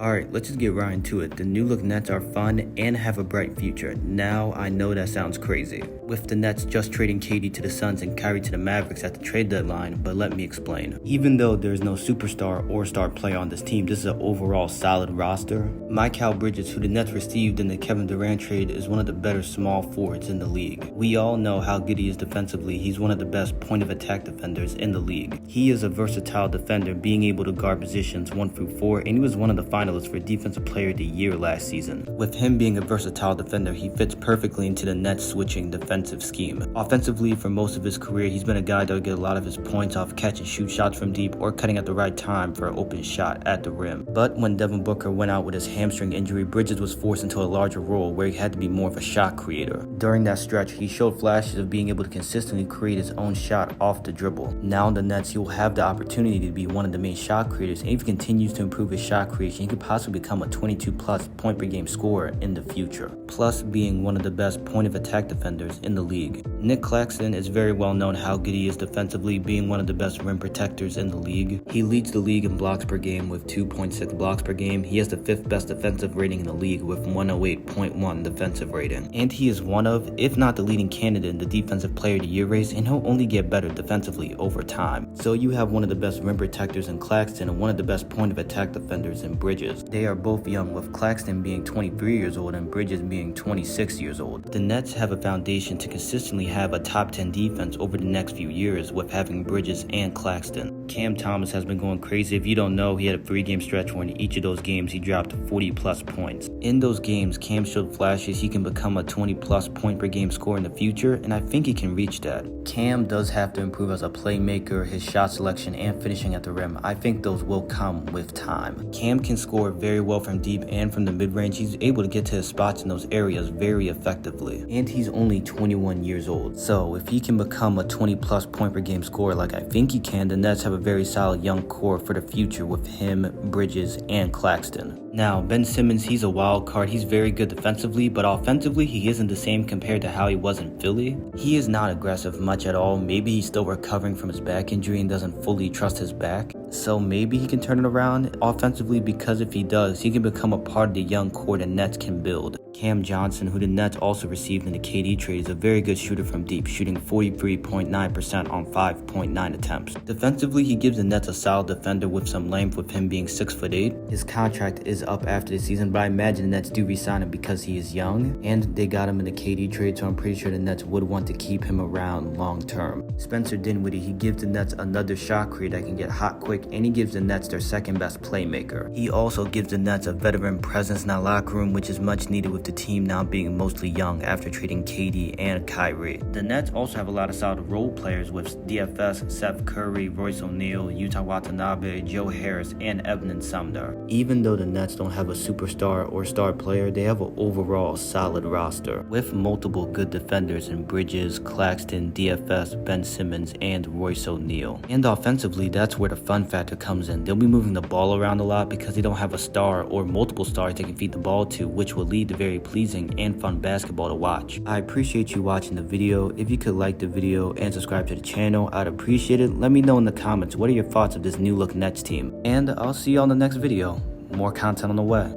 Alright, let's just get right into it. The new look Nets are fun and have a bright future. Now, I know that sounds crazy, with the Nets just trading KD to the Suns and Kyrie to the Mavericks at the trade deadline, but let me explain. Even though there is no superstar or star player on this team, this is an overall solid roster. Mikalbridges, who the Nets received in the Kevindurant trade, is one of the better small forwards in the league. We all know how good he is defensively. He's one of the best point of attack defenders in the league. He is a versatile defender, being able to guard positions 1 through 4, and he was one of the finalists for Defensive Player of the Year last season. With him being a versatile defender, he fits perfectly into the Nets switching defensive scheme. Offensively, for most of his career, he's been a guy that would get a lot of his points off catch and shoot shots from deep or cutting at the right time for an open shot at the rim. But when Devin Booker went out with his hamstring injury, Bridges was forced into a larger role where he had to be more of a shot creator. During that stretch, he showed flashes of being able to consistently create his own shot off the dribble. Now in the Nets, he will have the opportunity to be one of the main shot creators, and if he continues to improve his shot creation, he could possibly become a 22-plus point per game scorer in the future, plus being one of the best point of attack defenders in the league. Nick Claxton is very well known how good he is defensively, being one of the best rim protectors in the league. He leads the league in blocks per game with 2.6 blocks per game. He has the 5th best defensive rating in the league with 108.1 defensive rating. And he is one of, if not the leading candidate in the Defensive Player of the Year race, and he'll only get better defensively over time. So you have one of the best rim protectors in Claxton and one of the best point of attack defenders in Bridges. They are both young, with Claxton being 23 years old and Bridges being 26 years old. The Nets have a foundation to consistently have a top 10 defense over the next few years with having Bridges and Claxton. Cam Thomas has been going crazy. If you don't know, he had a 3-game stretch where in each of those games he dropped 40-plus points. In those games, Cam showed flashes he can become a 20-plus point per game scorer in the future, and I think he can reach that. Cam does have to improve as a playmaker, his shot selection, and finishing at the rim. I think those will come with time. Cam can score very well from deep and from the mid-range. He's able to get to his spots in those areas very effectively. And he's only 21 years old. So if he can become a 20-plus point per game scorer like I think he can, the Nets have a very solid young core for the future with him, Bridges, and Claxton. Now, Ben Simmons, he's a wild card. He's very good defensively, but offensively, he isn't the same compared to how he was in Philly. He is not aggressive much at all. Maybe he's still recovering from his back injury and doesn't fully trust his back. So maybe he can turn it around offensively, because if he does, he can become a part of the young core the Nets can build. Cam Johnson, who the Nets also received in the KD trade, is a very good shooter from deep, shooting 43.9% on 5.9 attempts. Defensively, he gives the Nets a solid defender with some length, with him being 6'8". His contract is up after the season, but I imagine the Nets do re-sign him because he is young, and they got him in the KD trade, so I'm pretty sure the Nets would want to keep him around long term. Spencerdinwiddie, he gives the Nets another shot creator that can get hot quick, and he gives the Nets their 2nd best playmaker. He also gives the Nets a veteran presence in that locker room, which is much needed with the team now being mostly young after trading KD and Kyrie. The Nets also have a lot of solid role players with DFS, Seth Curry, Royce O'Neal, Yuta Watanabe, Joe Harris, and Evan Sumner. Even though the Nets don't have a superstar or star player, they have an overall solid roster with multiple good defenders in Bridges, Claxton, DFS, Ben Simmons, and Royce O'Neal. And offensively, that's where the fun factor comes in. They'll be moving the ball around a lot because they don't have a star or multiple stars they can feed the ball to, which will lead to very pleasing and fun basketball to watch. I appreciate you watching the video. If you could like the video and subscribe to the channel, I'd appreciate it. Let me know in the comments what are your thoughts of this new look Nets team, and I'll see you on the next video. More content on the way.